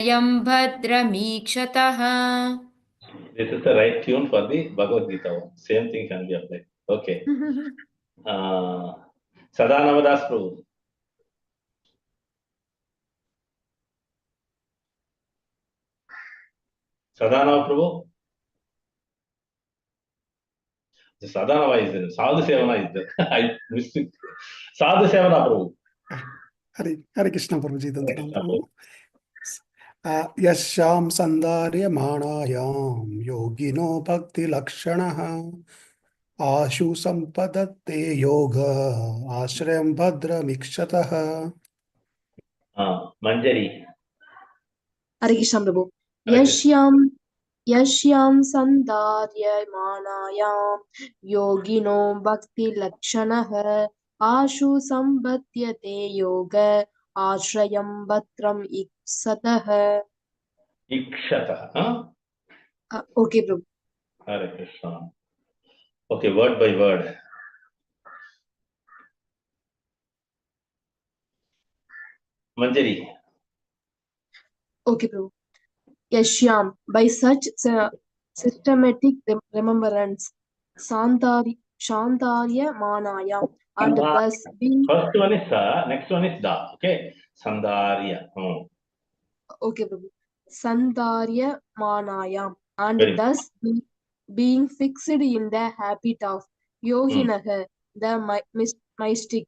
Yam Bhadramikshataha. This is the right tune for the Bhagavad Gita. Same thing can be applied. Okay. Sadanavadas Prabhu. Sadanava Prabhu. The Sadanava is there. Sadhu Sevana is there. I missed it. Sadhu Sevana Prabhu. Hare Krishna Prabhuji, Dandatam Prabhu. Yashyam sandarya manayam yogino bhakti lakshanaha ashu sampadatte yoga ashrayam bhadramikshataha. Manjari. Hare Krishna Prabhu. Hare Krishna. Yashyam sandarya manayam yogino bhakti lakshanah ashu sambatyate yoga ashrayam bhatram iksatah. Ikshata. Okay, Prabhu. Hare Krishna. Okay, word by word. Manjari. Okay, Prabhu. Yashyam, by such systematic remembrance, Shantarya Manaya, and thus being. First one is next one is da. Okay. Sandarya. Okay, Prabhu. Sandarya Manaya, and Very thus being fixed in the habit of Yoginah, the mystic,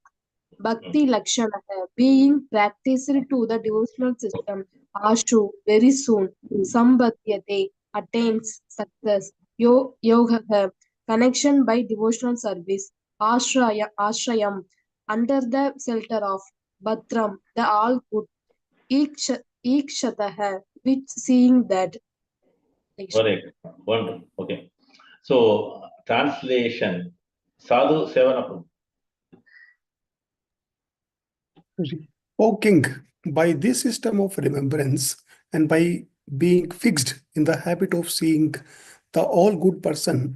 Bhakti Lakshanaha, being practiced to the devotional system, Ashu, very soon, Sambhatyate, attains success, Yoga, connection by devotional service, Ashrayam, under the shelter of Bhatram, the all good, Ikshataha, which seeing that. correct. Wonderful. Okay. So translation. Sadhu Sevana Prabhu. O king, by this system of remembrance and by being fixed in the habit of seeing the all good personal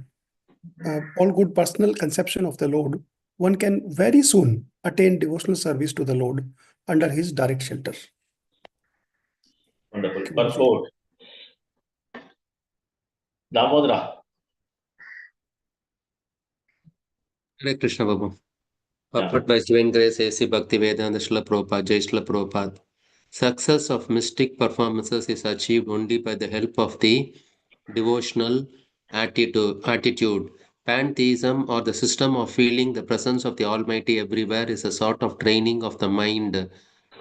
conception of the Lord, one can very soon attain devotional service to the Lord under his direct shelter. Wonderful. Purport. Damodara. Hare Krishna Babu. Purport by Divine Grace A.C. Bhaktivedanta Srila Prabhupada, Jai Srila Prabhupada. Success of mystic performances is achieved only by the help of the devotional attitude. Pantheism, or the system of feeling the presence of the Almighty everywhere, is a sort of training of the mind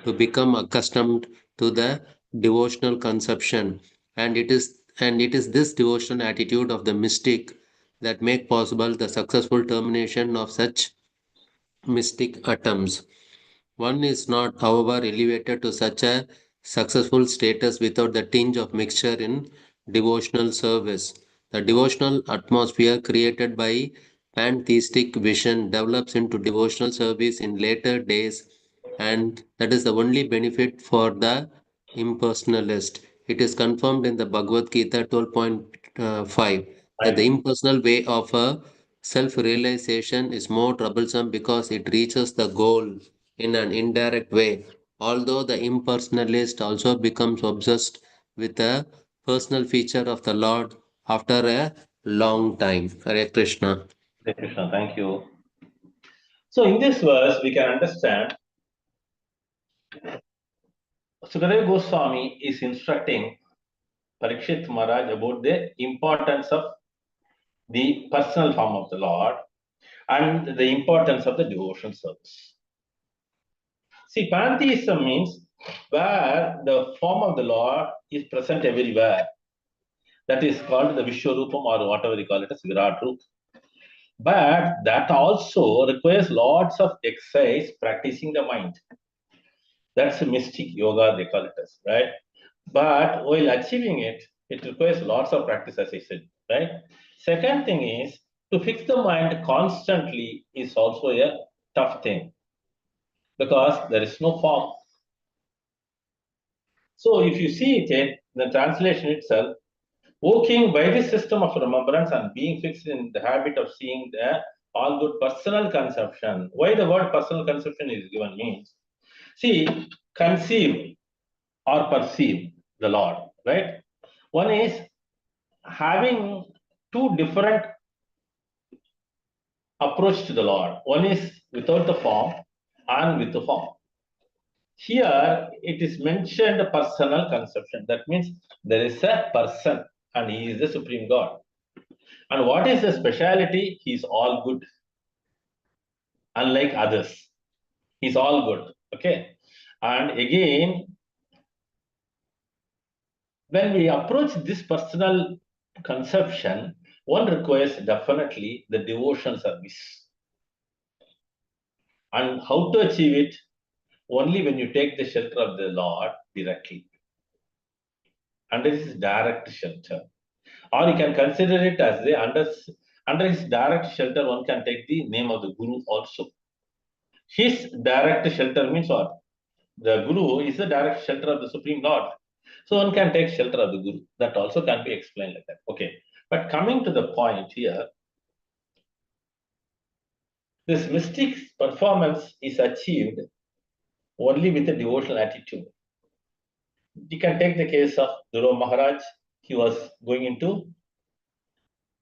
to become accustomed to the devotional conception, and it is this devotional attitude of the mystic that make possible the successful termination of such mystic attempts. One is not, however, elevated to such a successful status without the tinge of mixture in devotional service. The devotional atmosphere created by pantheistic vision develops into devotional service in later days, and that is the only benefit for the impersonalist. It is confirmed in the Bhagavad Gita 12.5 that the impersonal way of a self-realization is more troublesome because it reaches the goal in an indirect way, although the impersonalist also becomes obsessed with a personal feature of the Lord after a long time. Hare Krishna. Hare Krishna. Thank you. So in this verse, we can understand Sukadeva Goswami is instructing Parikshit Maharaj about the importance of the personal form of the Lord and the importance of the devotional service. See, pantheism means where the form of the Lord is present everywhere. That is called the Vishwarupam, or whatever you call it as Virat Rup. But that also requires lots of exercise practicing the mind. That's a mystic yoga, they call it as, right? But while achieving it, it requires lots of practice, as I said, right? Second thing is to fix the mind constantly is also a tough thing because there is no form. So if you see it in the translation itself, working by this system of remembrance and being fixed in the habit of seeing the all good personal conception. Why the word personal conception is given means, see, conceive or perceive. the Lord, right? One is having two different approach to the Lord. One is without the form and with the form. Here it is mentioned personal conception. That means there is a person and he is the supreme God. And what is the speciality? He is all good. Unlike others, he is all good. Okay. And again, when we approach this personal conception, one requires definitely the devotional service. And how to achieve it? Only when you take the shelter of the Lord directly. Under his direct shelter. Or you can consider it as the under his direct shelter, one can take the name of the Guru also. His direct shelter means what? The Guru is the direct shelter of the Supreme Lord. So one can take shelter of the Guru. That also can be explained like that. Okay. But coming to the point here, this mystic performance is achieved only with a devotional attitude. You can take the case of Dhruva Maharaj. He was going into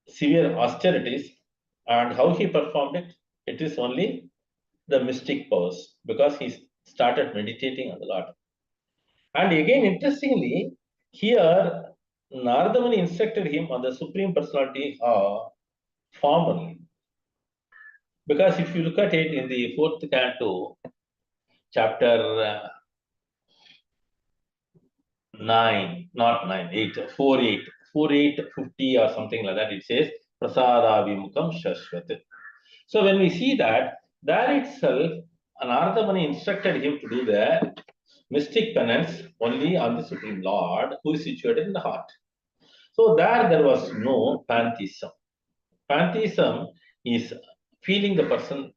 severe austerities, and how he performed it, it is only the mystic powers, because he started meditating on the Lord. And again, interestingly, here Narada Muni instructed him on the Supreme Personality form only. Because if you look at it in the 4th canto, chapter 9, not 9, 8, 4, 8, 4, 8, 50 or something like that, it says, Prasadavimukam Shashvat. So when we see that, there itself, Narada Muni instructed him to do the mystic penance only on the Supreme Lord, who is situated in the heart. So there was no pantheism. Pantheism is feeling the presence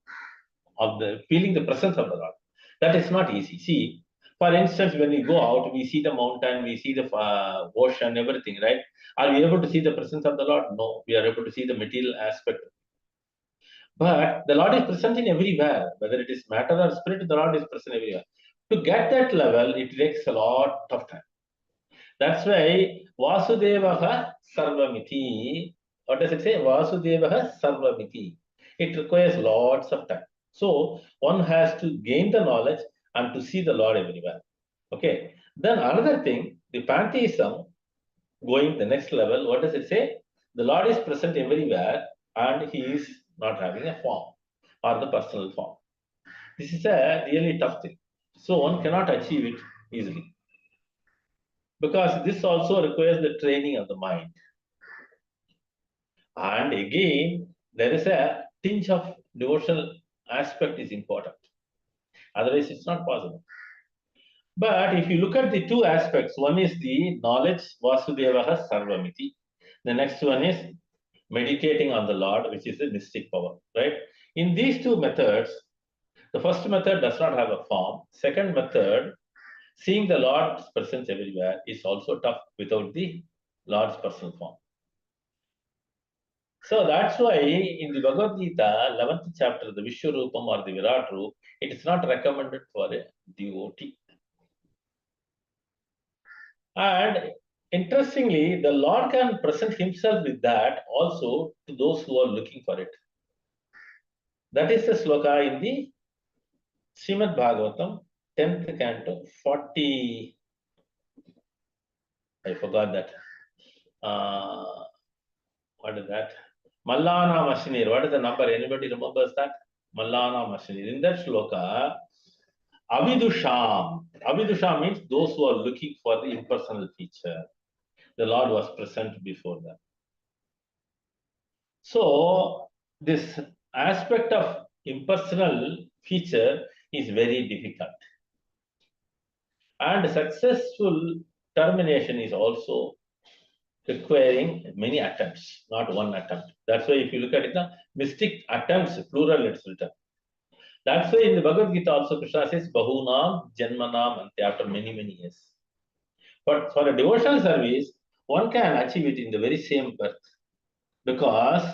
of the Lord. That is not easy. See, for instance, when we go out, we see the mountain, we see the ocean, everything, right? Are we able to see the presence of the Lord? No, we are able to see the material aspect. But the Lord is present in everywhere, whether it is matter or spirit, the Lord is present everywhere. To get that level, it takes a lot of time. That's why Vasudevaha Sarvamiti. What does it say? Vasudevaha Sarvamiti. It requires lots of time. So one has to gain the knowledge and to see the Lord everywhere. Okay. Then another thing, the pantheism, going the next level, what does it say? The Lord is present everywhere and he is not having a form or the personal form. This is a really tough thing. So one cannot achieve it easily, because this also requires the training of the mind. And again, there is a tinge of devotional aspect is important. Otherwise, it's not possible. But if you look at the two aspects, one is the knowledge, Vasudevaha Sarvamiti. The next one is meditating on the Lord, which is the mystic power, right? In these two methods, the first method does not have a form. Second method, seeing the Lord's presence everywhere, is also tough without the Lord's personal form. So that's why in the Bhagavad Gita, 11th chapter, the Vishwarupam or the Virat Roop, it is not recommended for a devotee. And interestingly, the Lord can present himself with that also to those who are looking for it. That is the sloka in the Srimad Bhagavatam, 10th canto, 40. I forgot that. What is that? Mallana Mashinir. What is the number? Anybody remembers that? Mallana Mashinir. In that sloka, Avidusham. Avidusham means those who are looking for the impersonal feature. The Lord was present before them. So, this aspect of impersonal feature is very difficult. And successful termination is also requiring many attempts, not one attempt. That's why if you look at it, the mystic attempts, plural, it's written. That's why in the Bhagavad Gita also Krishna says, Bahunam Janmanam Ante, after many, many years. But for a devotional service, one can achieve it in the very same birth, because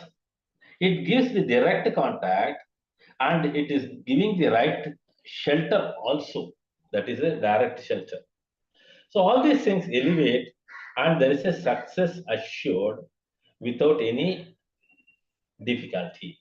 it gives the direct contact and it is giving the right shelter also. That is a direct shelter. So all these things elevate, and there is a success assured without any difficulty.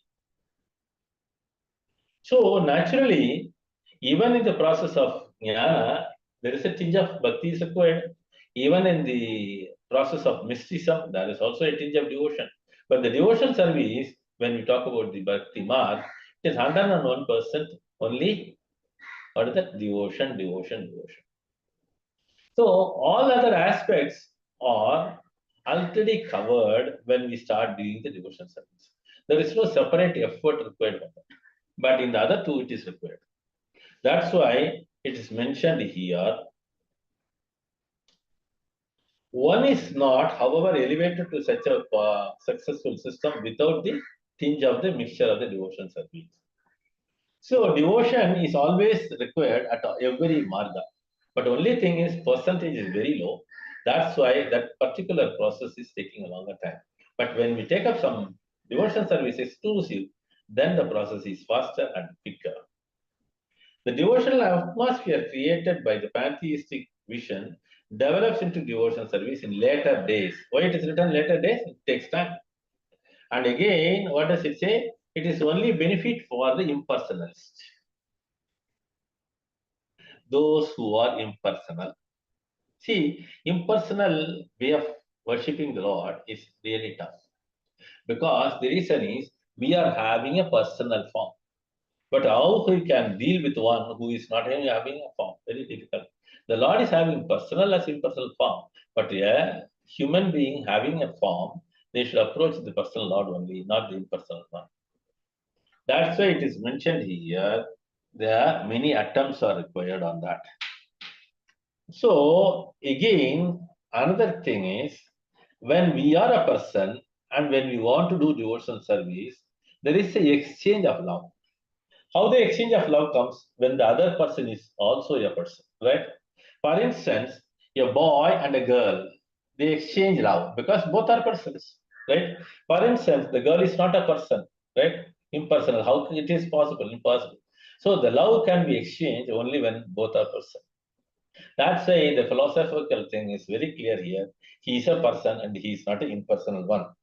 So naturally, even in the process of jnana, there is a tinge of bhakti is required. Even in the process of mysticism, there is also a tinge of devotion. But the devotion service, when we talk about the bhakti mark, it is 101% only. What is that? Devotion, devotion, devotion. So all other aspects are already covered when we start doing the devotion service. There is no separate effort required for that. But in the other two, it is required. That's why it is mentioned here. One is not, however, elevated to such a successful system without the tinge of the mixture of the devotion service. So devotion is always required at every marga. But only thing is percentage is very low. That's why that particular process is taking a longer time. But when we take up some devotion service exclusive, then the process is faster and quicker. The devotional atmosphere created by the pantheistic vision develops into devotion service in later days. Why it is written later days? It takes time. And again, what does it say? It is only benefit for the impersonalist. Those who are impersonal. See, impersonal way of worshipping the Lord is really tough. Because the reason is we are having a personal form. But how we can deal with one who is not having a form? Very difficult. The Lord is having personal as impersonal form, but a human being having a form, they should approach the personal Lord only, not the impersonal one. That's why it is mentioned here. There are many attempts are required on that. So again, another thing is when we are a person and when we want to do devotional service, there is a exchange of love. How the exchange of love comes when the other person is also a person, right? For instance, a boy and a girl, they exchange love because both are persons, right? For instance, the girl is not a person, right? Impersonal. How it is possible? Impossible. So the love can be exchanged only when both are persons. That's why the philosophical thing is very clear here. He is a person and he is not an impersonal one.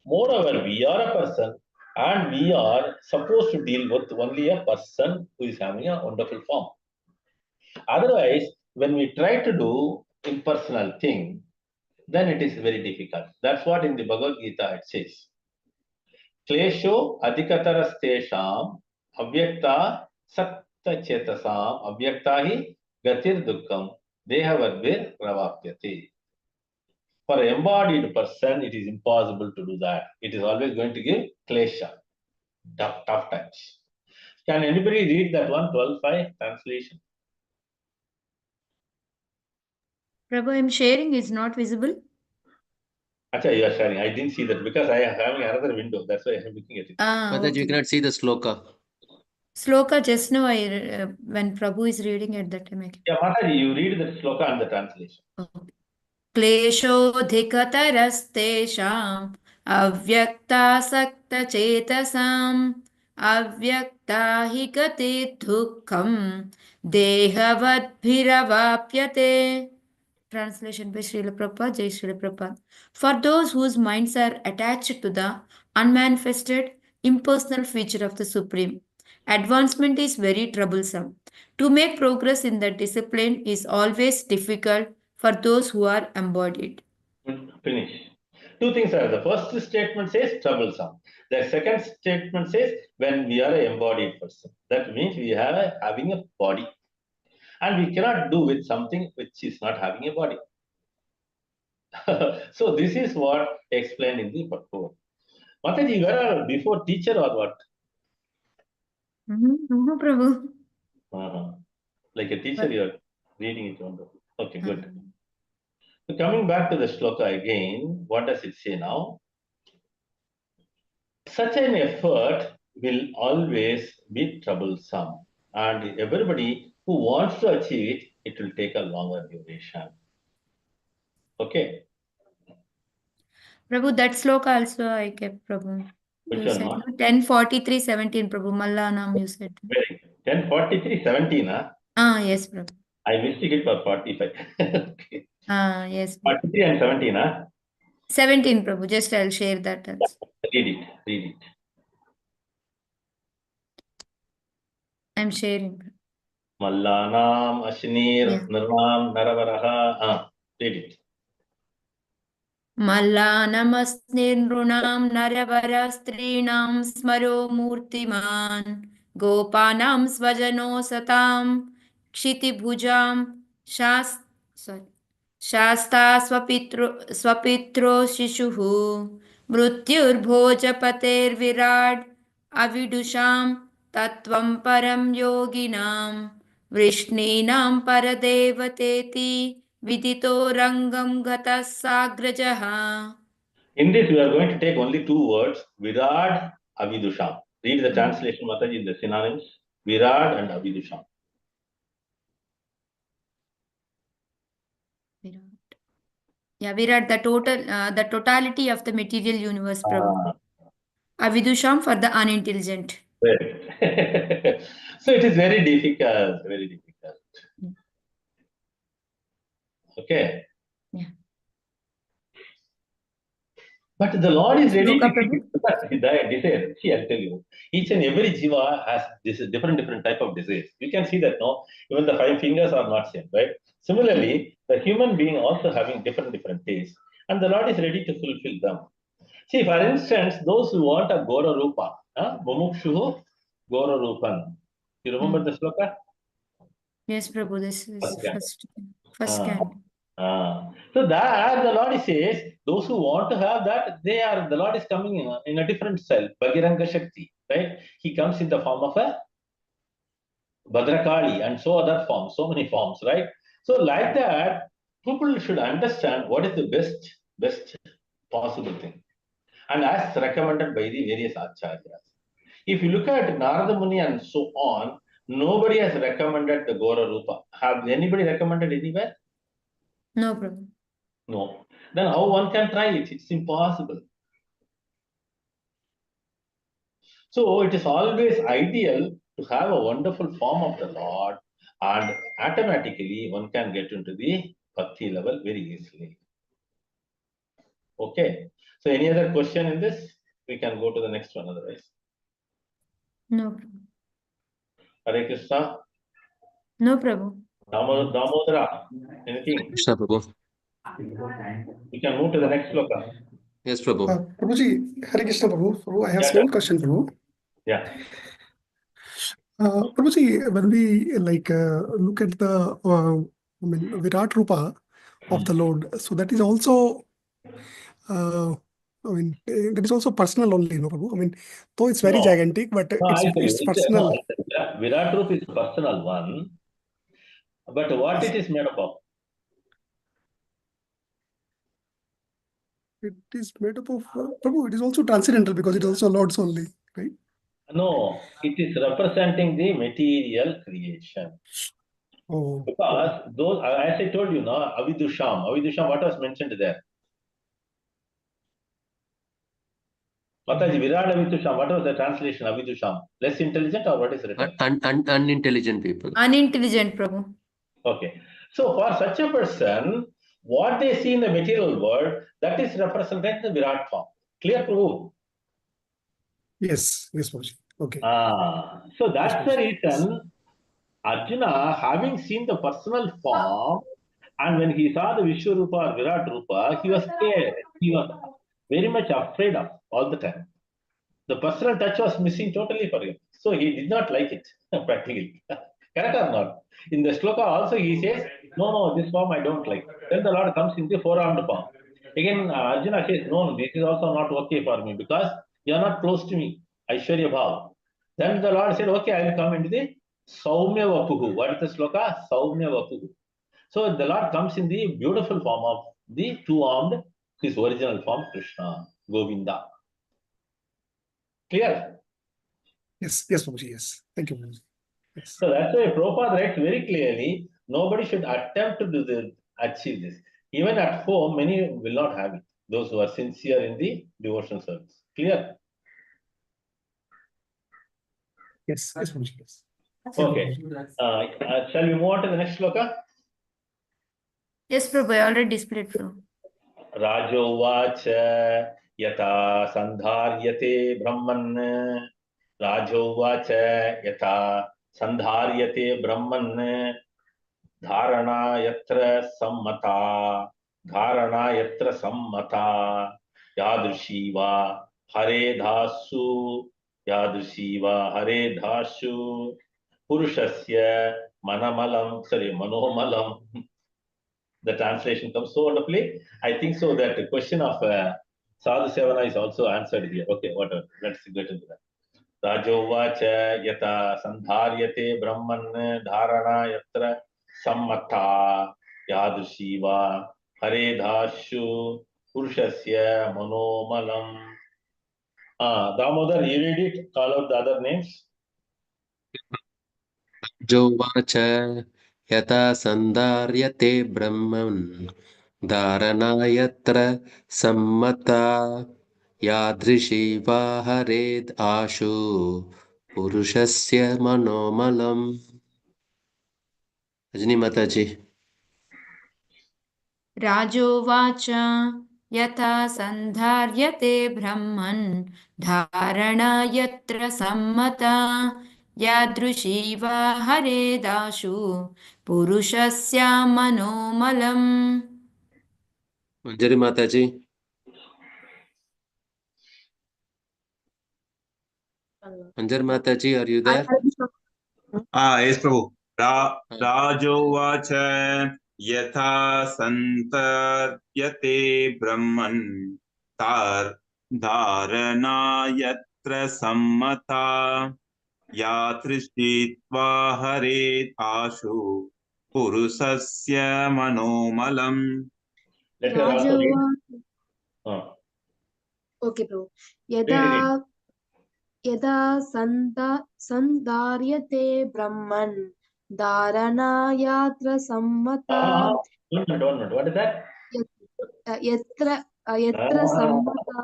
Moreover, we are a person and we are supposed to deal with only a person who is having a wonderful form. Otherwise, when we try to do impersonal thing, then it is very difficult. That's what in the Bhagavad Gita it says. Klesho adhikatarastesham avyakta sakta chetasam avyakta hi gatir dukkam dehavadvir pravapyate. For an embodied person, it is impossible to do that. It is always going to give klesha, tough times. Can anybody read that one, 12.5 translation? Prabhu, I'm sharing is not visible. Acha, you are sharing. I didn't see that because I am having another window. That's why I am looking at it. Mataji, you cannot see the sloka. Sloka just now when Prabhu is reading at that time. Yeah, Mataji, you read the sloka and the translation. Okay. क्लेशोऽधिकतरस्तेषाम् अव्यक्तासक्तचेतसाम् अव्यक्ता हि गति दुःखम् देहवद्भिरवाप्यते. Translation by Srila Prabhupada, Jai Srila Prabhupada. For those whose minds are attached to the unmanifested, impersonal feature of the Supreme, advancement is very troublesome. To make progress in that discipline is always difficult for those who are embodied. Finish. Two things are. The first statement says troublesome. The second statement says when we are an embodied person. That means we have having a body. And we cannot do with something which is not having a body. So this is what explained in the purport. Mataji, you are before teacher or what? No, Prabhu. Like a teacher, you are reading it. Wonderful. Okay, good. So coming back to the shloka again, what does it say now? Such an effort will always be troublesome, and everybody who wants to achieve it, it will take a longer duration. Okay. Prabhu, that sloka also I kept, Prabhu. Which You one, said ma? 10:43:17, Prabhu. Mallanam, you said. Very good. 10:43:17, huh? Yes, Prabhu. I mistaken for 45. Okay. Yes. 43 and 17, huh? 17, Prabhu. Just I'll share that also. Read it, read it. I'm sharing. Mallanam Ashnir Yeah. Nirnam Naravaraha. Read it. मल्लानमस्निर्नृणां नरवरस्त्रीणां स्मरो मूर्तिमान् गोपानां स्वजनो सतां क्षितिभुजां शास् sorry, शास्ता स्वपित्रो शिशुः मृत्युर्भोजपतेर्विराड् अविदुषां तत्त्वं परं योगिनां वृष्णीनां परदेवतेति विदितो रङ्गं गतः साग्रजः. In this, we are going to take only two words, Virad, Avidusham. Read the translation, Mataji, the synonyms, Virad and Avidusham. Virat. Yeah, Virat, the totality of the material universe, Prabhu. Avidusham for the unintelligent. Right. So it is very difficult, very difficult. Okay. Yeah. But the Lord is ready to Shloka, Prabhu. give the desire. See, I'll tell you, each and every jiva has this different type of desires. You can see that, no? Even the 5 fingers are not same, right? Similarly, the human being also having different tastes, and the Lord is ready to fulfill them. See, for instance, those who want a Gora Rupa, Mumukshu Gora Rupan. You remember the sloka? Yes, Prabhu, this is Okay. first Ah. can. So that the Lord says, those who want to have that, the Lord is coming in a different self, Bhagiranga Shakti, right? He comes in the form of a Bhadrakali and so other forms, so many forms, right? So like that, people should understand what is the best possible thing. And as recommended by the various acharyas. If you look at Narada Muni and so on, nobody has recommended the Gora Rupa. Have anybody recommended anywhere? No, Prabhu. No. Then how one can try it? It's impossible. So it is always ideal to have a wonderful form of the Lord, and automatically one can get into the bhakti level very easily. Okay. So any other question in this? We can go to the next one otherwise. No, Prabhu. Hare Krishna. No, Prabhu. Damodara. Anything? Krishna Prabhu. We can move to the next sloka. Yes, Prabhu. Prabhuji, Hare Krishna Prabhu. Prabhu, I have Yeah, small yeah. question, Prabhu. Yeah. Prabhuji, when we look at the Virat Rupa of the Lord, so that is also that is also personal only, no, Prabhu? I mean, though it's very No, gigantic, but no, I'll tell it's you. personal. Virat Rup is a personal one, but what it is made up of? It is made up of Prabhu. It is also transcendental because it is also Lord's only, right? No, it is representing the material creation. Oh, Because those, as I told you, no, Avidusham, what was mentioned there? Mataji, Virat Avidusham, what was the translation? Avidusham, less intelligent or what is written? Unintelligent people. Unintelligent, Prabhu. Okay. So for such a person, what they see in the material world, that is represented in the Virat form. Clear, Prabhu? yes, Prabhuji. Okay. So that's the Prabhuji. reason Arjuna, having seen the personal form, and when he saw the Vishwarupa or Virat Rupa, he was scared. He was very much afraid of all the time. The personal touch was missing totally for him. So he did not like it, practically. Correct or not? In the sloka also he says, no, this form I don't like. Then the Lord comes in the four-armed form. Again, Arjuna says, no, this is also not okay for me because you are not close to me. Aishwarya Bhav. Then the Lord said, okay, I will come into the Saumya Vapuhu. What is the sloka? Saumya Vapuhu. So the Lord comes in the beautiful form of the two-armed, his original form, Krishna, Govinda. Clear? Yes, Prabhuji. Yes. Thank you, Prabhuji. Yes. So that's why Prabhupada writes very clearly, nobody should attempt to achieve this. Even at home, many will not have it. Those who are sincere in the devotional service. Clear? Yes, Prabhuji. Yes. Okay. Shall we move on to the next shloka? Yes, Prabhu, I already displayed, Prabhu. राजोवाच यथा सन्धार्यते ब्रह्मन् राजोवाच यथा सन्धार्यते ब्रह्मन् धारणा यत्र सम्मता यादृशी वा हरेधासु पुरुषस्य मनोमलं. The translation comes so wonderfully. I think so that the question of Sadhu Sevana is also answered here. Okay, whatever. Let's get into that. Rajovacha yata sandharyate brahman dharana yatra sammata yadrishiva haredhashu purushasya manomalam. Damodar, you read it. Call out the other names. जोवाच यथा सन्धार्यते ब्रह्मन् धारणा यत्र सम्मता यादृशी वा हरेद् आशु पुरुषस्य मनोमलम्. रजनी माताजी. राजोवाच यथा सन्धार्यते ब्रह्मन् धारणा यत्र सम्मता यादृशी वा हरेदाशु पुरुषस्य मनोमलम्. मंजरी माताजी. मंजरी माताजी, are you there? Yes, Prabhu. Rajovacha yatha santaryate brahman dharana yatra sammata yatrishitva haret ashu purusasya manomalam. Let her also read. Okay, Prabhu. यदा सन्धार्यते ब्रह्मन् धारणा यत्र सम्मता. One minute. What is that? यत्र सम्मता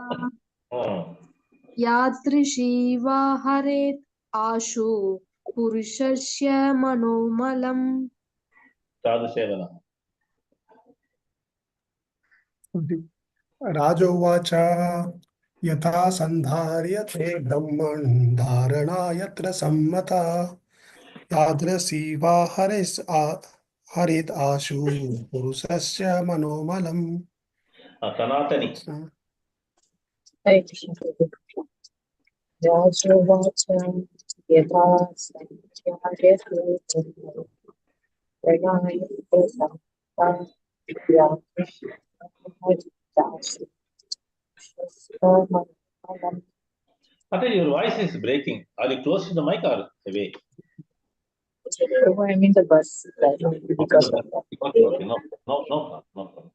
यादृशी वा हरेत् आशु पुरुषस्य मनोमलम्. Sadhu Sevana. राजोवाच यथा सन्धार्यते ब्रह्मन् धारणा यत्र सम्मता यादृशी वा हरेत् आशु पुरुषस्य मनोमलम्. Sanatani. राजोवाच यथा सन्धार्यते Patel, your voice is breaking. Are you close to the mic or away? I'm in the bus. Okay, no problem.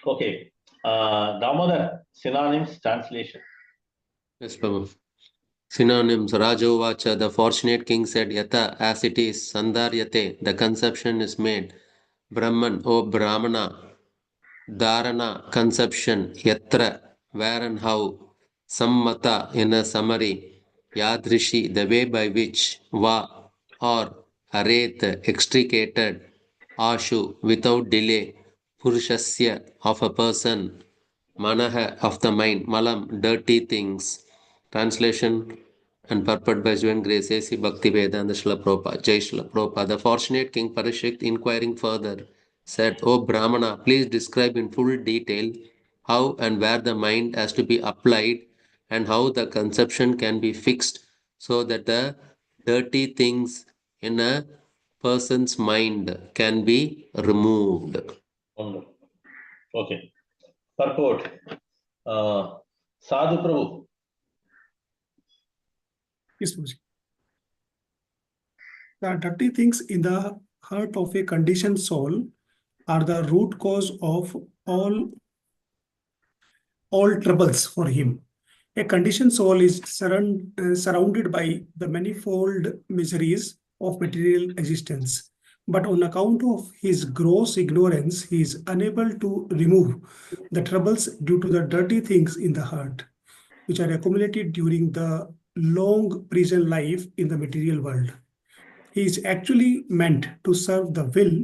Okay. Damodar, synonyms translation. Yes, Prabhu. Synonyms. Rajovacha, the fortunate king said, Yata, as it is, Sandharyate, the conception is made. Brahman, O Brahmana. Dharana, conception. Yatra, where and how. Sammata, in a summary. Yadrishi, the way by which. Va, or. Haret, extricated. Ashu, without delay. Purushasya, of a person. Manaha, of the mind. Malam, dirty things. Translation and purport by Juan Grace, A.C. Bhaktivedanta Srila Prabhupada, Jai Srila Prabhupada. The fortunate King Parikshit, inquiring further, said, O Brahmana, please describe in full detail how and where the mind has to be applied and how the conception can be fixed so that the dirty things in a person's mind can be removed. Wonderful. Okay. Purport. Sadhu Prabhu. Yes, Prabhuji. The dirty things in the heart of a conditioned soul are the root cause of all troubles for him. A conditioned soul is surrounded by the manifold miseries of material existence. But on account of his gross ignorance, he is unable to remove the troubles due to the dirty things in the heart, which are accumulated during the long prison life in the material world. he is actually meant to serve the will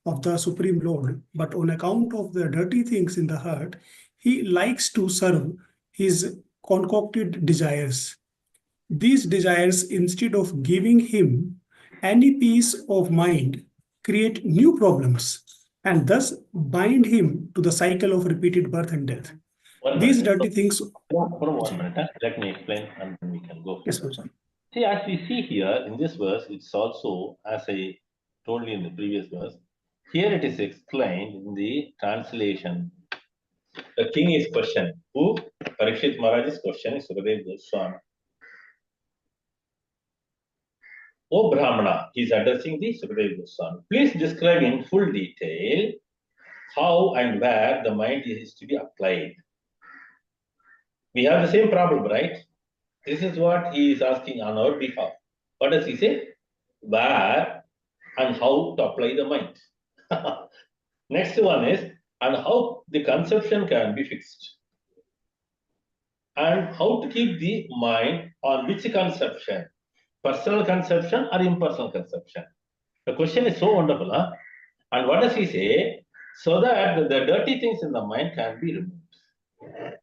of the Supreme Lord, but on account of the dirty things in the heart, he likes to serve his concocted desires. These desires, instead of giving him any peace of mind, create new problems and thus bind him to the cycle of repeated birth and death. These dirty things. For 1 minute, let me explain and then we can go. Yes, sir. See, as we see here in this verse, it's also, as I told you in the previous verse, here it is explained in the translation. The king is questioned. Who? Parikshit Maharaj's question is Sukadev Goswami. O Brahmana, he is addressing the Sukadev Goswami. Please describe in full detail how and where the mind is to be applied. We have the same problem, right? This is what he is asking on our behalf. What does he say? Where and how to apply the mind. Next one is, and how the conception can be fixed. And how to keep the mind on which conception? Personal conception or impersonal conception? The question is so wonderful, huh? And what does he say? So that the dirty things in the mind can be removed.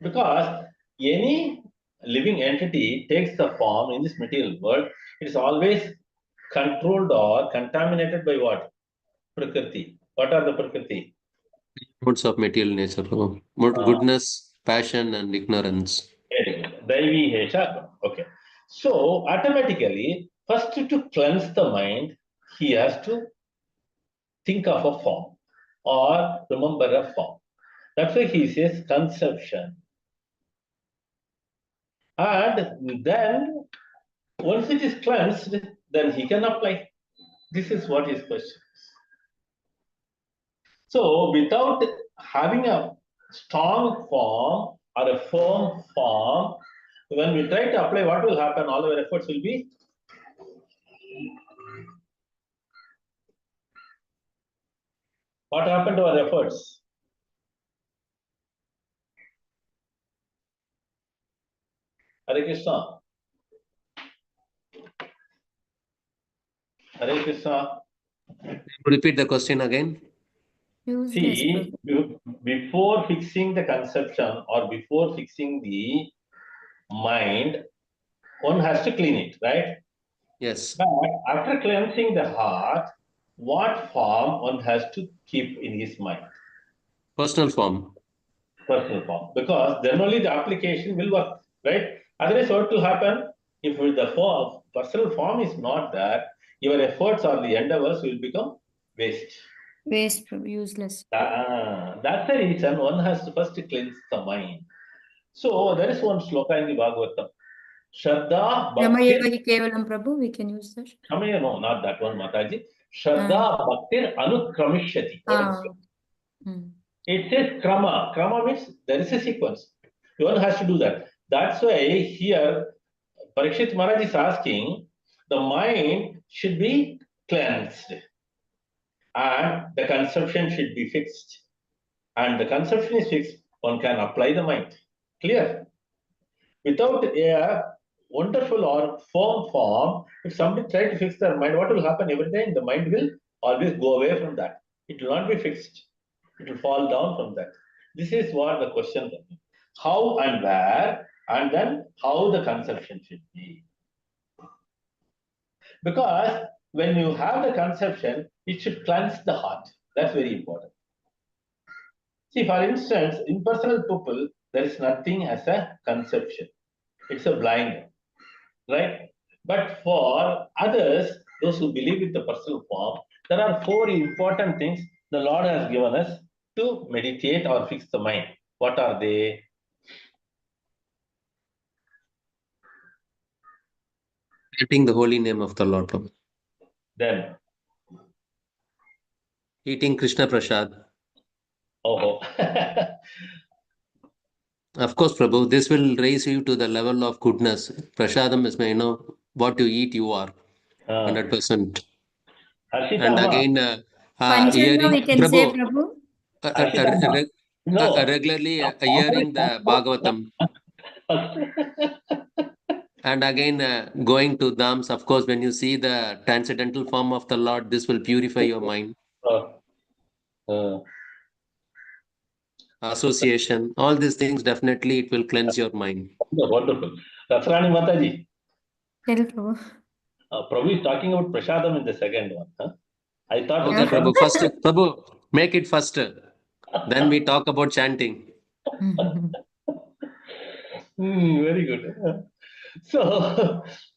Because any living entity takes the form in this material world, it is always controlled or contaminated by what? Prakriti. What are the Prakriti? Modes of material nature. Goodness, passion, and ignorance. Very good. Daivi Hesha. Okay. So automatically, first to cleanse the mind, he has to think of a form or remember a form. That's why he says conception. And then once it is cleansed, then he can apply. This is what his question is. So without having a strong form or a firm form, when we try to apply, what will happen? All our efforts will be what happened to our efforts? Hare Krishna. Hare Krishna. Repeat the question again. Useless, See, before fixing the conception or before fixing the mind, one has to clean it, right? Yes. But after cleansing the heart, what form one has to keep in his mind? Personal form. Personal form. Because then only the application will work, right? Otherwise, what will happen? If the form, personal form is not there, your efforts or the endeavors will become waste. Waste, useless. That's the reason one has to first cleanse the mind. So there is one sloka in the Bhagavatam. Shraddha Bhaktir. Ramayeva Kevalam Prabhu, we can use that. Shamaya, no, not that one, Mataji. Shraddha Bhaktir Anukramishati. It says Krama. Krama means there is a sequence. One has to do that. That's why here Parikshit Maharaj is asking, the mind should be cleansed and the conception should be fixed. And the conception is fixed, one can apply the mind. Clear? Without a wonderful or firm form, if somebody tries to fix their mind, what will happen every time? The mind will always go away from that. It will not be fixed. It will fall down from that. This is what the question is. How and where, and then how the conception should be. Because when you have the conception, it should cleanse the heart. That's very important. See, for instance, in personal people, there is nothing as a conception. It's a blind, right? But for others, those who believe in the personal form, there are 4 important things the Lord has given us to meditate or fix the mind. What are they? Chanting the holy name of the Lord. Then, eating Krishna Prasad. oh. Of course, Prabhu, this will raise you to the level of goodness. Prasadam is, what you eat, you are 100%. And again, Panchanga, we can say, Prabhu. Regularly hearing the Bhagavatam And again, going to dhams, of course, when you see the transcendental form of the Lord, this will purify your mind. Uh, uh, Association, all these things, definitely it will cleanse your mind. Wonderful. Rasrani Mataji, Tell Prabhu. Prabhu is talking about Prashadam in the second one. Huh? I thought Okay, this one. Prabhu, first, Prabhu, make it first. Then we talk about chanting. Very good. So,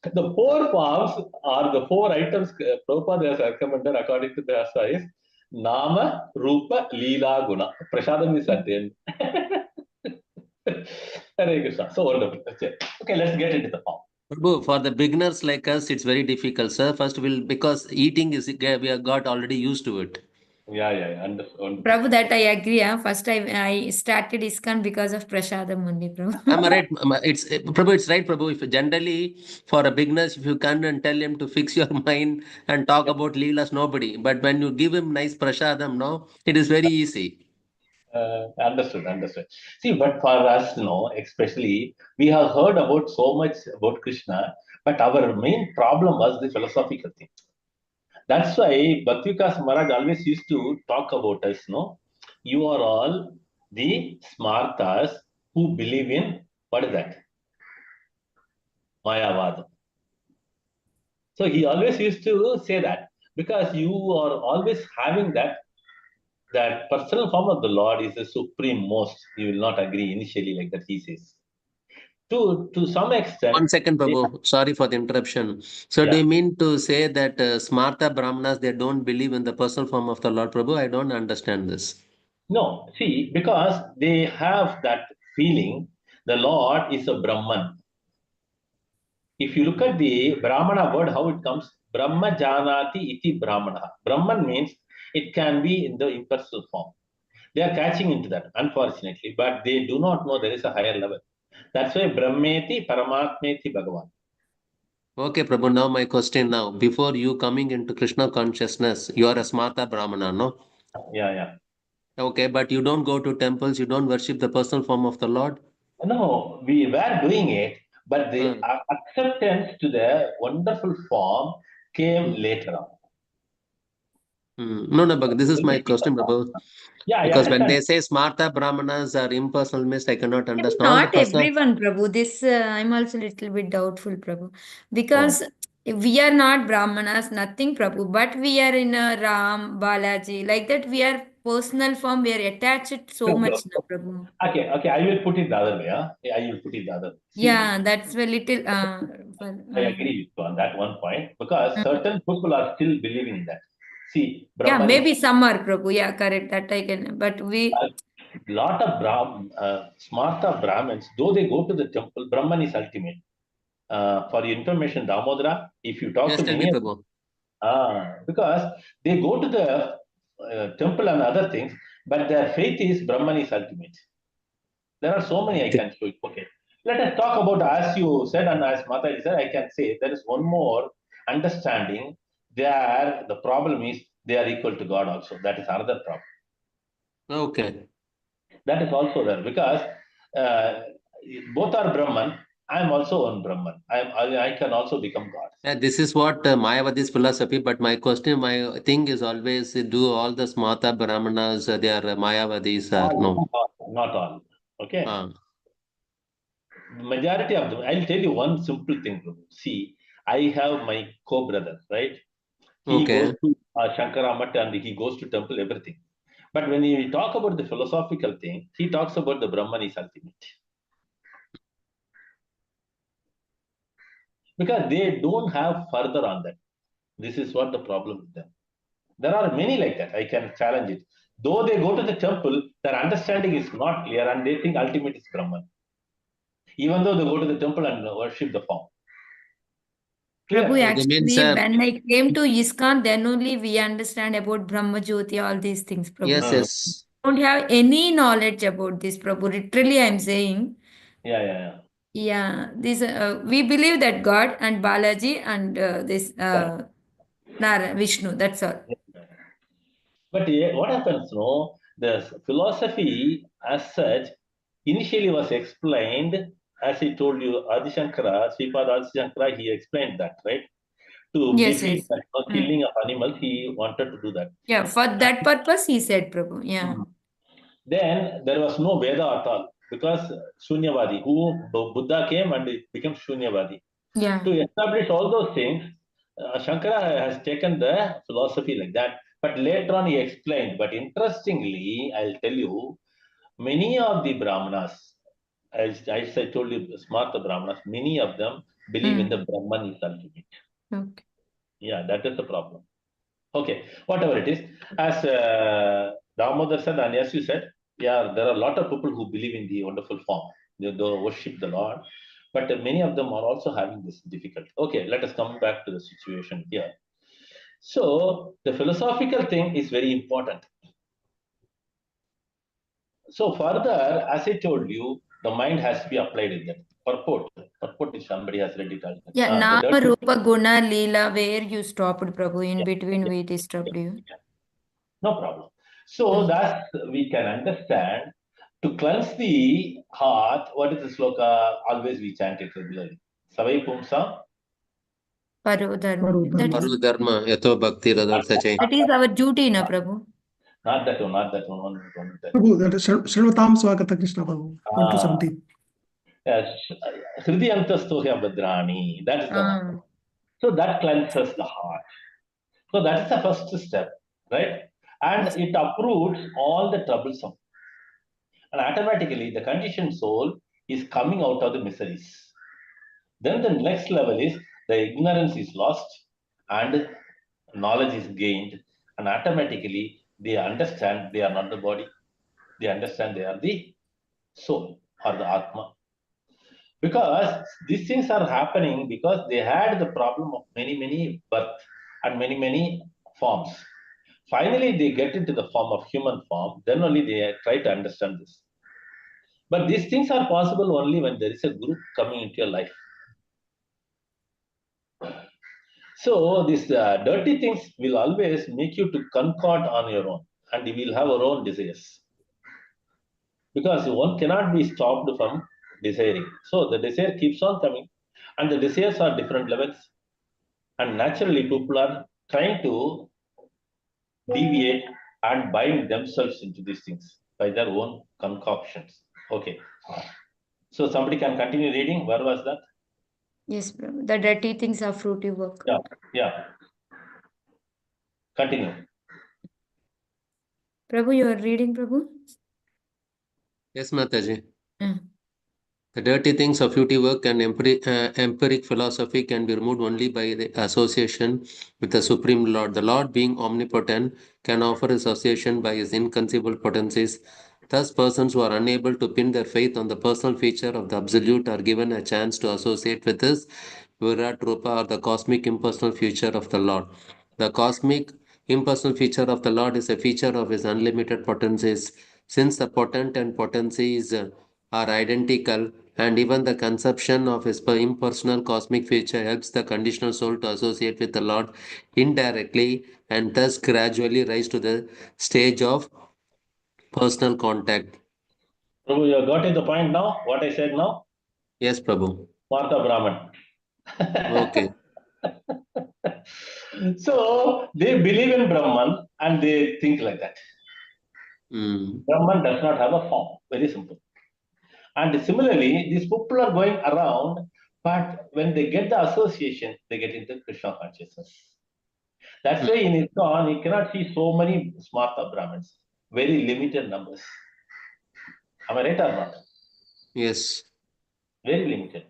the four forms or the four items Prabhupada has recommended according to the Dasa is Nama, Rupa, Leela, Guna. Prashadam is at the end. Hare Krishna. So wonderful. Okay, let's get into the form. Prabhu, for the beginners like us, it's very difficult, sir. First, because eating is we have got already used to it. Yeah. Wonderful. Prabhu, that I agree. First, I started ISKCON because of Prashadam only, Prabhu. Am I right? It's Prabhu. It's right, Prabhu. If generally for a beginners, if you come and tell him to fix your mind and talk about leelas, nobody. But when you give him nice prashadam, no, it is very easy. Understood. See, but for us, especially, we have heard about so much about Krishna, but our main problem was the philosophical thing. That's why Bhaktivikas Maharaj always used to talk about us, no? You are all the smartas who believe in, what is that? Mayavad. So he always used to say that because you are always having that personal form of the Lord is the supreme most. You will not agree initially like that, he says. To some extent, 1 second, they, Prabhu. Sorry for the interruption. So, do yeah. you mean to say that Smarta Brahmanas they don't believe in the personal form of the Lord, Prabhu? I don't understand this. No, see, because they have that feeling the Lord is a Brahman. If you look at the Brahmana word, how it comes, Brahma Janati iti Brahmana. Brahman means it can be in the impersonal form. They are catching into that, unfortunately, but they do not know there is a higher level. That's why Brahmeti Paramatmeti Bhagavan. Okay, Prabhu. Now my question now. Before you coming into Krishna consciousness, you are a Smarta Brahmana, no? Yeah. Okay, but you don't go to temples, you don't worship the personal form of the Lord? No, we were doing it, but the Hmm. acceptance to the wonderful form came Hmm. later on. No, but this is my question, Prabhu. Yeah, I Because when understand. they say Smarta Brahmanas are impersonal means I cannot Maybe understand. All the not personal. everyone, Prabhu. This I'm also a little bit doubtful, Prabhu, Oh. because we are not Brahmanas, nothing, Prabhu, but we are in a Ram, Balaji, like that. We are personal form. We are attached so much, na, Prabhu. Okay, I will put it the other way. Yeah, I will put it the other way. See, Yeah, that's a little. I agree with you on that one point because Mm. certain people are still believing in that. See, Yeah, Brahman is maybe some are, Prabhu. Yeah, correct. That I can. But we. a lot of smarta Brahmins, though they go to the temple, Brahman is ultimate. For your information, Damodara, if you talk Yes, to tell me, many of Prabhu. because they go to the temple and other things, but their faith is Brahman is ultimate. There are so many I Okay. can show you. Okay. Let us talk about, as you said, and as Mataji said, I can say there is one more understanding. There, the problem is they are equal to God also. That is another problem. Okay. That is also there because uh, both are Brahman. I am also one Brahman. I can also become God. This is what Mayavadi's philosophy, but my question, my thing is always do all the Smarta Brahmanas, they are Mayavadis or no? Not all. Okay. Ah, Majority of them. I'll tell you one simple thing, Prabhu. See, I have my co-brother, right? He goes okay. to Shankara Math and he goes to temple, everything. But when we talk about the philosophical thing, he talks about the Brahman is ultimate. Because they don't have further on that. This is what the problem with them. There are many like that. I can challenge it. Though they go to the temple, their understanding is not clear and they think ultimate is Brahman. Even though they go to the temple and worship the form. Prabhu, Clear? So they means, actually, when I came to ISKCON, then only we understand about Brahma Jyoti, all these things, Prabhu. yes, Uh, yes. Don't have any knowledge about this, Prabhu. Literally, I'm saying, yeah. yeah, this we believe that God and Balaji and this Correct. Nara, Vishnu. That's all. But what happens, no? The philosophy as such initially was explained as he told you, Adi Shankara, Sripad Adi Shankara, he explained that, right? To Yes, defeat yes. that killing of animals, he wanted to do that. Yeah, for that purpose, he said, Prabhu. Yeah. Then there was no Veda at all because Shunyavadi, who Buddha came and it became Shunyavadi. Yeah. To establish all those things, Shankara has taken the philosophy like that. But later on, he explained. But interestingly, I'll tell you, many of the Brahmanas, as I told you, smart Brahmanas, many of them believe in the Brahman is ultimate. Okay. Yeah, that is the problem. Okay, whatever it is, as Damodar said, and as you said, yeah, there are a lot of people who believe in the wonderful form. They worship the Lord, but many of them are also having this difficulty. Okay, let us come back to the situation here. So the philosophical thing is very important. So further, as I told you, the mind has to be applied in that. Purport. Purport is somebody has read it. Yeah, The Nama, dirty. Rupa, Guna, Leela, where you stopped, Prabhu, in Yeah, between yeah, we disturbed you. yeah. No problem. So that we can understand to cleanse the heart. What is the sloka? Always we chant it regularly. Savai Pumsa. Paro Dharma. Paru dharma, yato bhakti radhartha That is our duty, na Prabhu. Not that one, not that one. One that. Prabhu, that is Sarvatam Swagata Krishna Prabhu, 1 to 17. Yes. Hridiyantastohya Badrani. That is the one. So that cleanses the heart. So that is the first step, right? And it uproots all the troublesome. And automatically the conditioned soul is coming out of the miseries. Then the next level is the ignorance is lost and knowledge is gained, and automatically they understand they are not the body. They understand they are the soul or the Atma. Because these things are happening because they had the problem of many birth and many forms. Finally, they get into the form of human form, then only they try to understand this. But these things are possible only when there is a group coming into your life. So these dirty things will always make you to concord on your own, and you will have your own desires. Because one cannot be stopped from desiring. So the desire keeps on coming, and the desires are different levels. And naturally, people are trying to deviate and bind themselves into these things by their own concoctions. Okay. So somebody can continue reading. Where was that? Yes, Prabhu. The dirty things are fruity work. Yeah, yeah. Continue. Prabhu, you are reading, Prabhu? Yes, Mataji. Yeah. The dirty things of fruity work and empiric philosophy can be removed only by the association with the Supreme Lord. The Lord, being omnipotent, can offer association by his inconceivable potencies. Thus, persons who are unable to pin their faith on the personal feature of the Absolute are given a chance to associate with his Virat Rupa, or the cosmic impersonal feature of the Lord. The cosmic impersonal feature of the Lord is a feature of his unlimited potencies. Since the potent and potencies are identical, and even the conception of his impersonal cosmic feature helps the conditional soul to associate with the Lord indirectly and thus gradually rise to the stage of personal contact. Prabhu, you got it the point now? What I said now? Yes, Prabhu. Martha Brahman. Okay. So they believe in Brahman and they think like that. Brahman does not have a form. Very simple. And similarly, these people are going around, but when they get the association, they get into Krishna consciousness. That's why in ISKCON, you cannot see so many Smarta Brahmins, very limited numbers. Am I right or not? Yes. Very limited.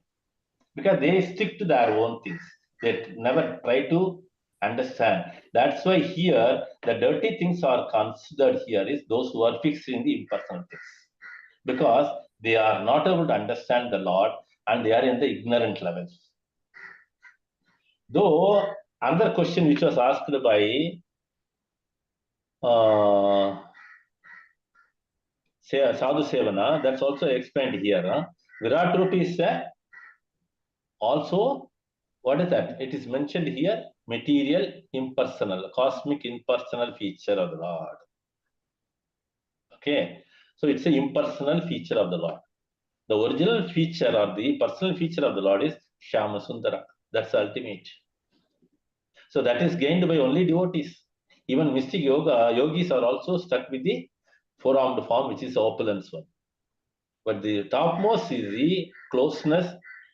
Because they stick to their own things. They never try to understand. That's why here, the dirty things are considered here is those who are fixed in the impersonal things. Because they are not able to understand the Lord and they are in the ignorant levels. Though, another question which was asked by Sadhu Sevana, that's also explained here. Virat Rupa is also, what is that? It is mentioned here, material impersonal, cosmic impersonal feature of the Lord. Okay, so it's an impersonal feature of the Lord. The original feature or the personal feature of the Lord is Shyama Sundara. That's the ultimate. So that is gained by only devotees. Even mystic yoga, yogis are also stuck with the four-armed form, which is the opulence one. But the topmost is the closeness,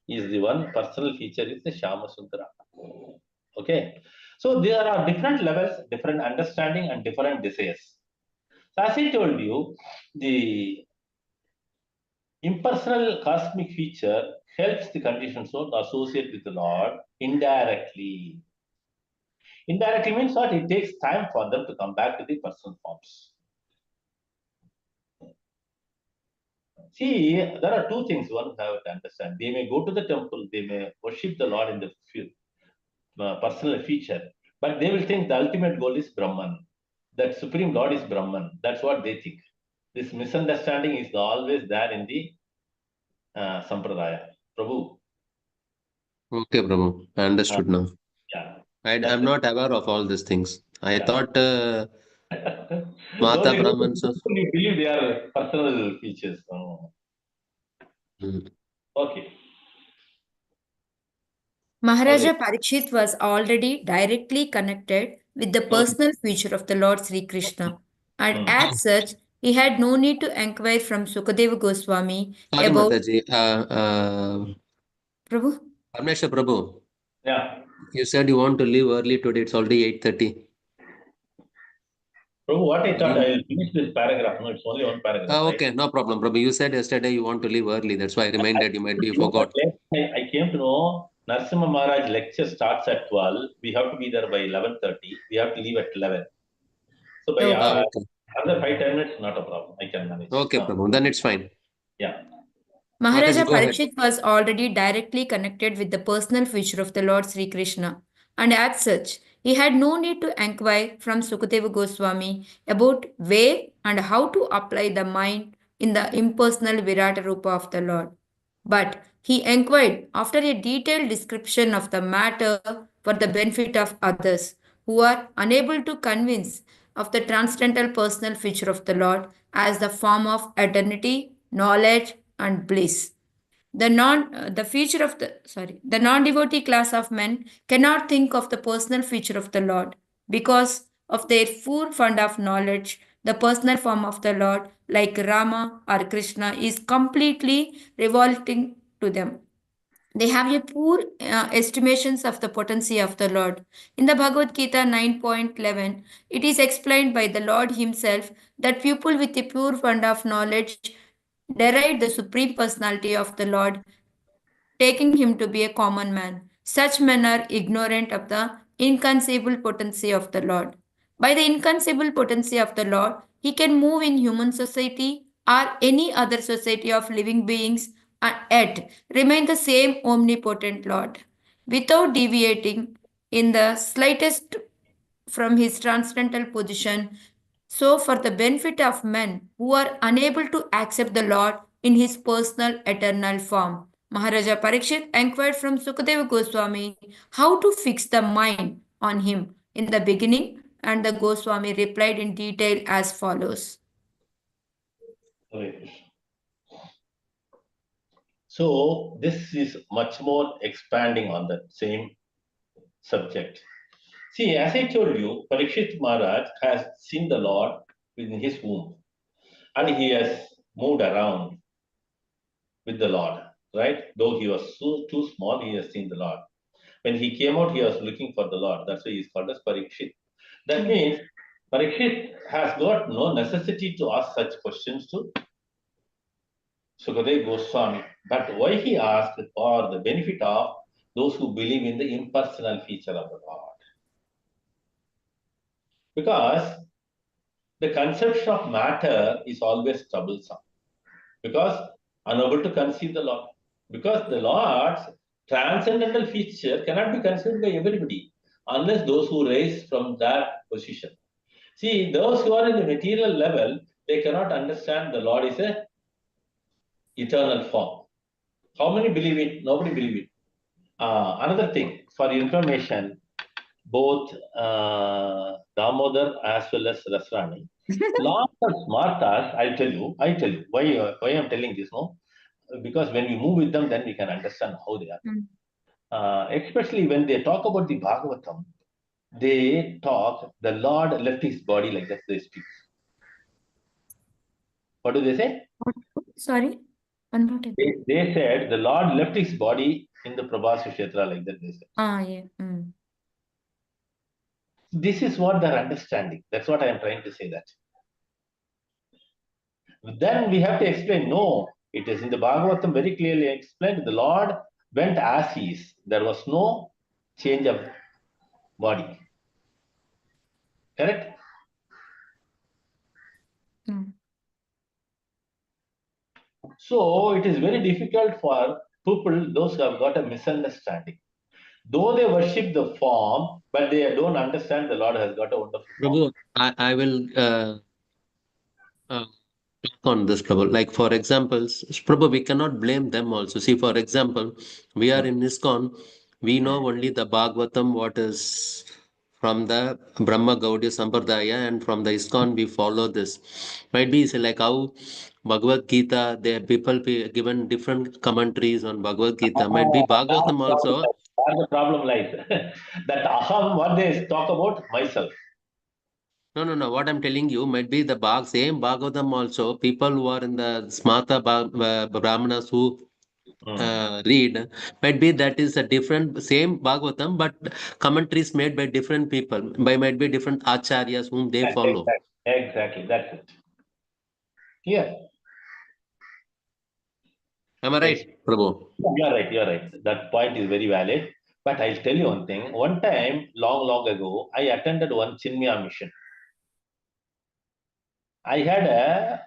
is the one personal feature is the Shyama Sundara. Okay. So there are different levels, different understanding, and different desires. So as I told you, the impersonal cosmic feature helps the conditioned soul to associate with the Lord indirectly. Indirectly means what? It takes time for them to come back to the personal forms. See, there are two things one have to understand. They may go to the temple, they may worship the Lord in the personal feature, but they will think the ultimate goal is Brahman. That Supreme Lord is Brahman. That's what they think. This misunderstanding is always there in the Sampradaya. Prabhu. Okay, Prabhu. I understood now. Yeah. I'm not aware of all these things. I thought Those Mata people Brahmins. you believe they are personal features. Oh. Okay. Maharaja Okay. Parikshit was already directly connected with the personal future of the Lord Sri Krishna, and as such, he had no need to inquire from Sukadeva Goswami Sorry, about Mataji. Prabhu. Parameshvara Prabhu, Yeah. you said you want to leave early today. It's already 8:30. Prabhu, what I thought You, I will finish this paragraph. No, it's only one paragraph, right? okay, no problem, Prabhu. You said yesterday you want to leave early. That's why I reminded you. Might be you You know what? forgot. I came to know Narasimha Maharaj lecture starts at 12. We have to be there by 11:30. We have to leave at 11. So by Okay. Okay. another 5-10 minutes, not a problem. I can manage. Okay, Prabhu. Then it's fine. Yeah. Maharaja Mataji, go ahead. Parikshit was already directly connected with the personal future of the Lord Sri Krishna, and as such, he had no need to inquire from Sukadeva Goswami about where and how to apply the mind in the impersonal Virata Rupa of the Lord. But he inquired after a detailed description of the matter for the benefit of others who are unable to convince of the transcendental personal feature of the Lord as the form of eternity, knowledge, and bliss. The feature of the non-devotee class of men cannot think of the personal feature of the Lord because of their full fund of knowledge. The personal form of the Lord, like Rama or Krishna, is completely revolting to them. They have a poor estimations of the potency of the Lord. In the Bhagavad Gita 9.11, it is explained by the Lord Himself that people with a pure fund of knowledge deride the supreme personality of the Lord, taking him to be a common man. Such men are ignorant of the inconceivable potency of the Lord. By the inconceivable potency of the Lord, he can move in human society or any other society of living beings and yet remain the same omnipotent Lord without deviating in the slightest from his transcendental position. So, for the benefit of men who are unable to accept the Lord in his personal eternal form, Maharaja Parikshit inquired from Sukadeva Goswami how to fix the mind on him in the beginning, and the Goswami replied in detail as follows. Okay. So this is much more expanding on the same subject. See, as I told you, Parikshit Maharaj has seen the Lord within his womb, and he has moved around with the Lord, right? Though he was so too small, he has seen the Lord. When he came out, he was looking for the Lord. That's why he is called as Parikshit. That means Parikshit has got no necessity to ask such questions to Sukadeva Goswami. But why he asked for the benefit of those who believe in the impersonal feature of the Lord. Because the conception of matter is always troublesome. Because unable to conceive the Lord. Because the Lord's transcendental feature cannot be conceived by everybody unless those who rise from that position. See, those who are in the material level, they cannot understand the Lord is a eternal form. How many believe it? Nobody believe it. Another thing, for information, both Damodar as well as Rasrani, lot of smartas, I tell you, why I'm telling this, no? because when we move with them, then we can understand how they are. Mm. Especially when they talk about the Bhagavatam, they talk, the Lord left his body like that, they speak. What do they say? Sorry, one more time. They said the Lord left his body in the Prabhasa Kshetra like that, they said. Yeah. Mm. This is what they're understanding. That's what I am trying to say that. Then we have to explain, no, it is in the Bhagavatam very clearly explained, the Lord went as he is. There was no change of body. Correct? Mm. So it is very difficult for people, those who have got a misunderstanding. Though they worship the form, but they don't understand the Lord has got a wonderful form. Prabhu, I will talk on this, Prabhu. Like, for example, Prabhu, we cannot blame them also. See, for example, we are in ISKCON, we know only the Bhagavatam, what is from the Brahma Gaudiya Sampradaya, and from the ISKCON, we follow this. Might be it's like how Bhagavad Gita, there people be given different commentaries on Bhagavad Gita. Might be Bhagavatam also. Where the problem lies. That aham, what they talk about, myself. No. What I'm telling you might be the same Bhagavatam also. People who are in the Smarta Brahmanas who read, might be that is a different, same Bhagavatam, but commentaries made by different people, by might be different acharyas whom they follow. Exactly. That's it. Here. Am I right, Prabhu? You're right. You're right. That point is very valid. But I'll tell you one thing. One time, long ago, I attended one Chinmaya mission. I had a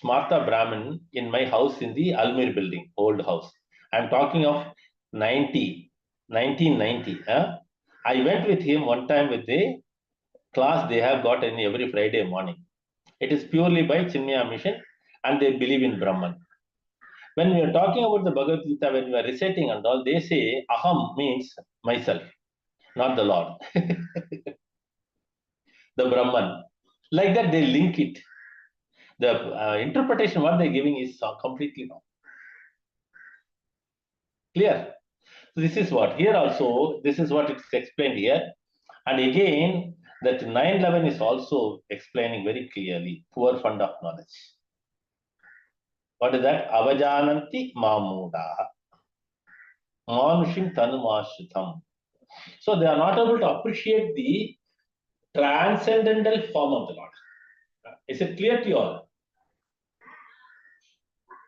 Smarta Brahmin in my house in the Almir building, old house. I'm talking of 1990. I went with him one time with the class they have got in every Friday morning. It is purely by Chinmaya mission and they believe in Brahman. When we are talking about the Bhagavad Gita, when we are reciting and all, they say aham means myself, not the Lord. The Brahman. Like that, they link it. The interpretation what they're giving is completely wrong. Clear? So this is what here also, this is what it's explained here. And again, that 911 is also explaining very clearly poor fund of knowledge. What is that? Avajananti mamuda. Manushim tanumashritam. So they are not able to appreciate the transcendental form of the Lord. Is it clear to you all?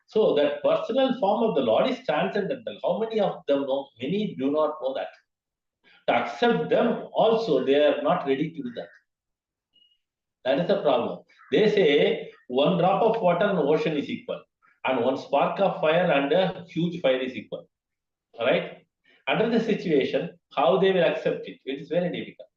So that personal form of the Lord is transcendental. How many of them know? Many do not know that. To accept them also, they are not ready to do that. That is the problem. They say one drop of water in the ocean is equal, and one spark of fire and a huge fire is equal. All right? Under the situation, how they will accept it? It is very difficult.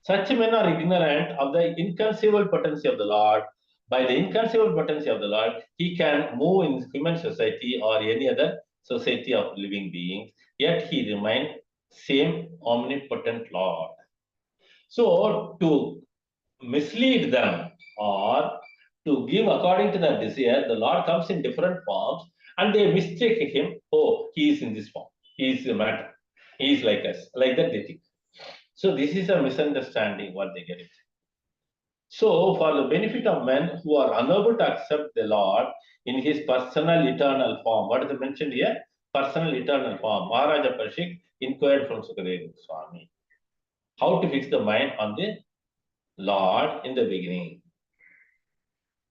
Such men are ignorant of the inconceivable potency of the Lord. By the inconceivable potency of the Lord, he can move in human society or any other society of living beings, yet he remains same omnipotent Lord. So to mislead them or to give according to their desire, the Lord comes in different forms and they mistake him. Oh, he is in this form. He is the matter. He is like us. Like that they think. So this is a misunderstanding what they get it. So for the benefit of men who are unable to accept the Lord in his personal eternal form, what is mentioned here? Personal eternal form. Maharaja Parishik inquired from Sukadeva Swami how to fix the mind on the Lord in the beginning.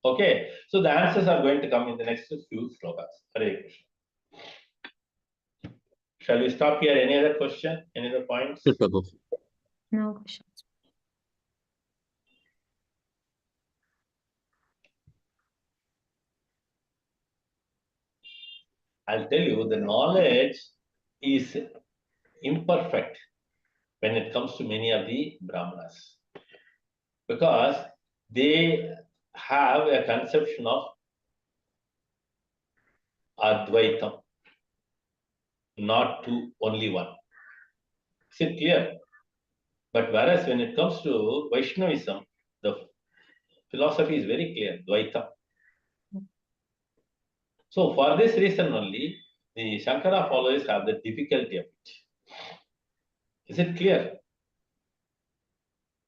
Okay, so the answers are going to come in the next few slokas. Hare Krishna. Shall we stop here? Any other question? Any other points? Yes, Prabhu. No questions. I'll tell you, the knowledge is imperfect when it comes to many of the Brahmanas because they have a conception of Advaitam, not to only one. Is it clear? But whereas when it comes to Vaishnavism, the philosophy is very clear, Dvaita. So for this reason only, the Shankara followers have the difficulty of it. Is it clear?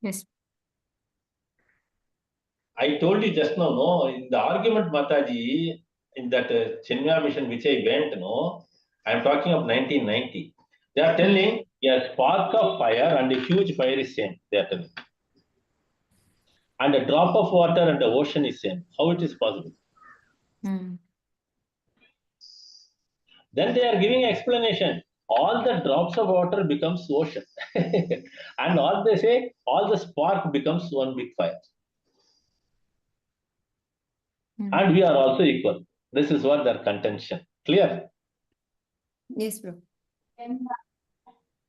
Yes. I told you just now, no, in the argument Mataji, in that Chinmaya mission which I went, no, I am talking of 1990. They are telling a spark of fire and a huge fire is same. They are telling. And a drop of water and the ocean is same. How it is possible? Mm. Then they are giving explanation. All the drops of water becomes ocean. And all they say, all the spark becomes one big fire. And we are also equal. This is what their contention. Clear? Yes, bro.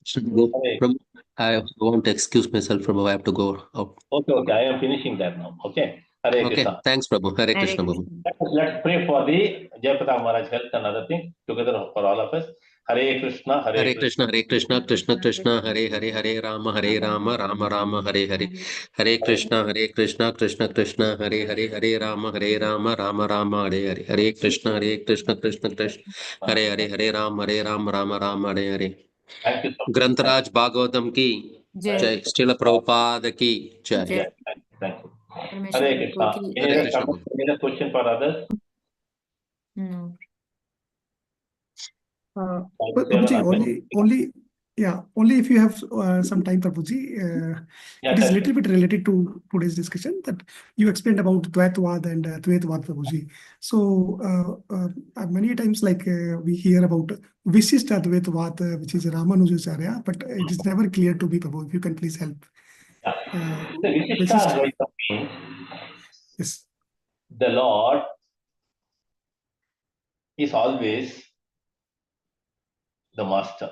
Prabhu, I want to excuse myself, Prabhu. I have to go out. Okay. I am finishing that now. Okay. Hare Okay. Krishna. Thanks, Prabhu. Hare Krishna, Prabhu. Let's pray for the Jayapata Maharaj health and other things together for all of us. Hare Krishna, Hare Krishna, Hare Krishna, Krishna Krishna, Hare Hare, Hare Rama, Rama Rama, Hare Hare. Hare Krishna, Krishna Krishna, Hare Hare, Hare Rama, Rama Rama, Hare Hare. Hare Krishna, Krishna Krishna, Hare Hare, Hare Rama, Rama Hare Hare. Thank you so much. ग्रंथराज Bhagavatam की जय, श्रील प्रभुपाद की जय. Thank you. Parameshvara Hare Krishna. Gaura. Any Hare other Krishna. comment, any other question for others? No. Prabhuji, only if you have some time, Prabhuji. It is a little bit related to today's discussion that you explained about Dvaitavad and Dvaitavad, Prabhuji. So many times, like we hear about Visishta Dvaitavad, which is Ramanujacharya, but it is never clear to me, Prabhu. If you can please help. The Visishta Advaita means Yes. the Lord is always the master.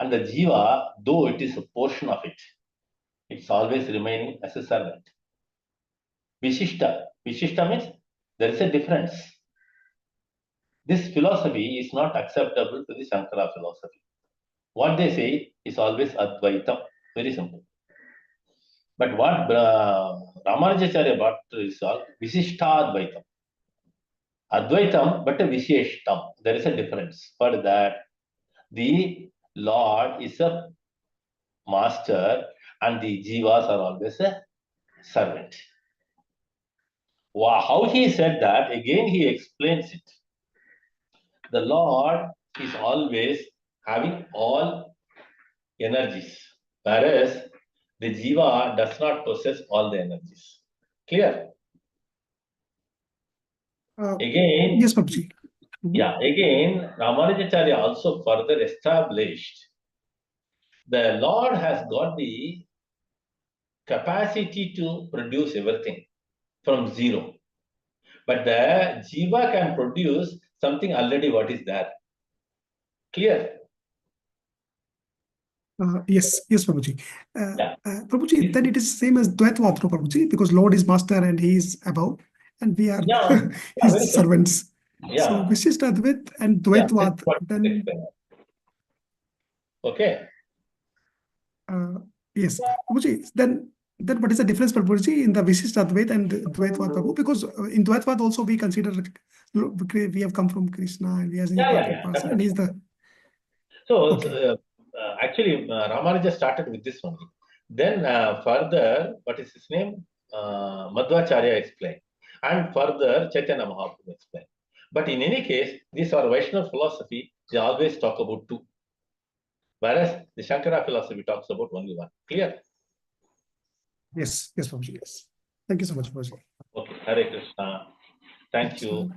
And the Jiva, though it is a portion of it, it's always remaining as a servant. Vishishta means there is a difference. This philosophy is not acceptable to the Shankara philosophy. What they say is always Advaita, very simple. But what Ramanujacharya brought is all Visishta Advaitam. Advaitam, but a Visheshtam. There is a difference. For that, the Lord is a master and the Jivas are always a servant. Wow, how he said that, again he explains it. The Lord is always having all energies, whereas the Jiva does not possess all the energies. Clear? Again, Yes, Prabhuji. yeah, again, Ramanujacharya also further established the Lord has got the capacity to produce everything from zero. But the Jiva can produce something already what is there. Clear? Yes, Prabhuji. Yeah. Prabhuji, then it is same as Dvaitavad, no, Prabhuji, because Lord is master and he is above, and we are very his servants. Yeah. So Visishta Advait and Yeah, Dvaitvad, that's what then explain. Okay. yes, Prabhuji, then what is the difference, Prabhuji, in the Visishta Advait and Dvaitvad, Prabhu? Because in Dvaitvad also we consider we have come from Krishna and we are an important person, and he's the. So Okay. actually, Ramanuja started with this only. Then further, what is his name? Madhvacharya explained. And further, Chaitanya Mahaprabhu explained. But in any case, these are Vaishnava philosophy, they always talk about two. Whereas the Shankara philosophy talks about only one. Clear? Yes, Prabhuji, yes. Thank you so much, Prabhuji. Okay, Hare Krishna. Thank you.